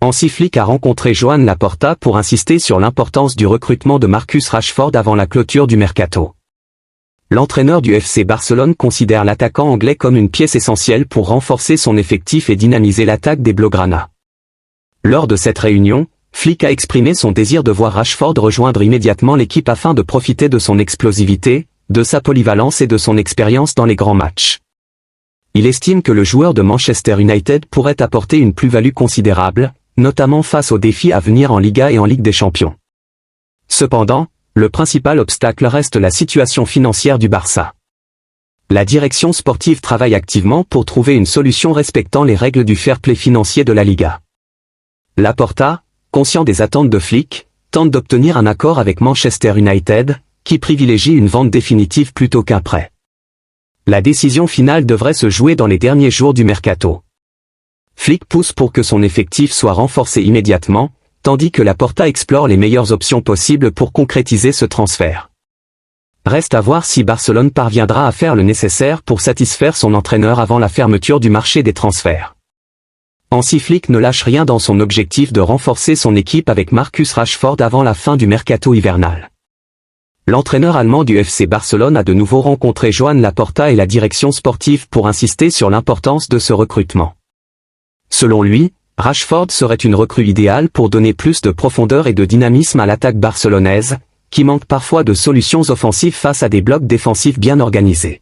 Hansi Flick a rencontré Joan Laporta pour insister sur l'importance du recrutement de Marcus Rashford avant la clôture du mercato. L'entraîneur du FC Barcelone considère l'attaquant anglais comme une pièce essentielle pour renforcer son effectif et dynamiser l'attaque des Blaugrana. Lors de cette réunion, Flick a exprimé son désir de voir Rashford rejoindre immédiatement l'équipe afin de profiter de son explosivité, de sa polyvalence et de son expérience dans les grands matchs. Il estime que le joueur de Manchester United pourrait apporter une plus-value considérable, notamment face aux défis à venir en Liga et en Ligue des Champions. Cependant, le principal obstacle reste la situation financière du Barça. La direction sportive travaille activement pour trouver une solution respectant les règles du fair play financier de la Liga. Laporta, conscient des attentes de Flick, tente d'obtenir un accord avec Manchester United, qui privilégie une vente définitive plutôt qu'un prêt. La décision finale devrait se jouer dans les derniers jours du mercato. Flick pousse pour que son effectif soit renforcé immédiatement, tandis que Laporta explore les meilleures options possibles pour concrétiser ce transfert. Reste à voir si Barcelone parviendra à faire le nécessaire pour satisfaire son entraîneur avant la fermeture du marché des transferts. Hansi Flick ne lâche rien dans son objectif de renforcer son équipe avec Marcus Rashford avant la fin du mercato hivernal. L'entraîneur allemand du FC Barcelone a de nouveau rencontré Joan Laporta et la direction sportive pour insister sur l'importance de ce recrutement. Selon lui, Rashford serait une recrue idéale pour donner plus de profondeur et de dynamisme à l'attaque barcelonaise, qui manque parfois de solutions offensives face à des blocs défensifs bien organisés.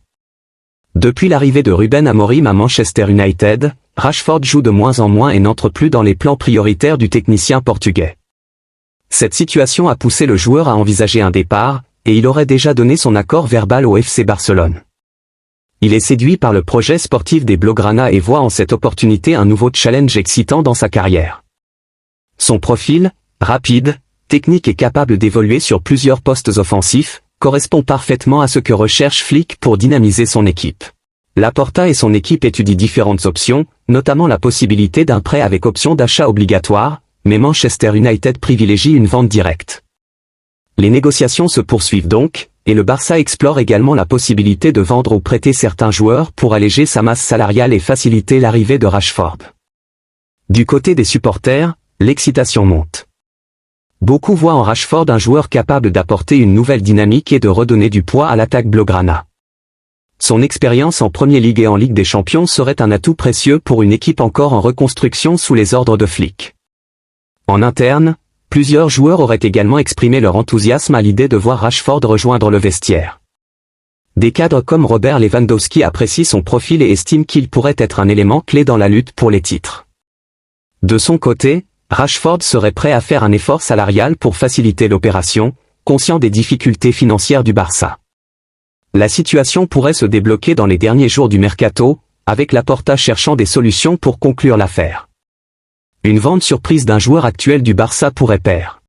Depuis l'arrivée de Ruben Amorim à Manchester United, Rashford joue de moins en moins et n'entre plus dans les plans prioritaires du technicien portugais. Cette situation a poussé le joueur à envisager un départ, et il aurait déjà donné son accord verbal au FC Barcelone. Il est séduit par le projet sportif des Blaugrana et voit en cette opportunité un nouveau challenge excitant dans sa carrière. Son profil, rapide, technique et capable d'évoluer sur plusieurs postes offensifs, correspond parfaitement à ce que recherche Flick pour dynamiser son équipe. Laporta et son équipe étudient différentes options, notamment la possibilité d'un prêt avec option d'achat obligatoire, mais Manchester United privilégie une vente directe. Les négociations se poursuivent donc, et le Barça explore également la possibilité de vendre ou prêter certains joueurs pour alléger sa masse salariale et faciliter l'arrivée de Rashford. Du côté des supporters, l'excitation monte. Beaucoup voient en Rashford un joueur capable d'apporter une nouvelle dynamique et de redonner du poids à l'attaque Blaugrana. Son expérience en Premier League et en Ligue des Champions serait un atout précieux pour une équipe encore en reconstruction sous les ordres de Flick. En interne, plusieurs joueurs auraient également exprimé leur enthousiasme à l'idée de voir Rashford rejoindre le vestiaire. Des cadres comme Robert Lewandowski apprécient son profil et estiment qu'il pourrait être un élément clé dans la lutte pour les titres. De son côté, Rashford serait prêt à faire un effort salarial pour faciliter l'opération, conscient des difficultés financières du Barça. La situation pourrait se débloquer dans les derniers jours du mercato, avec Laporta cherchant des solutions pour conclure l'affaire. Une vente surprise d'un joueur actuel du Barça pourrait pair.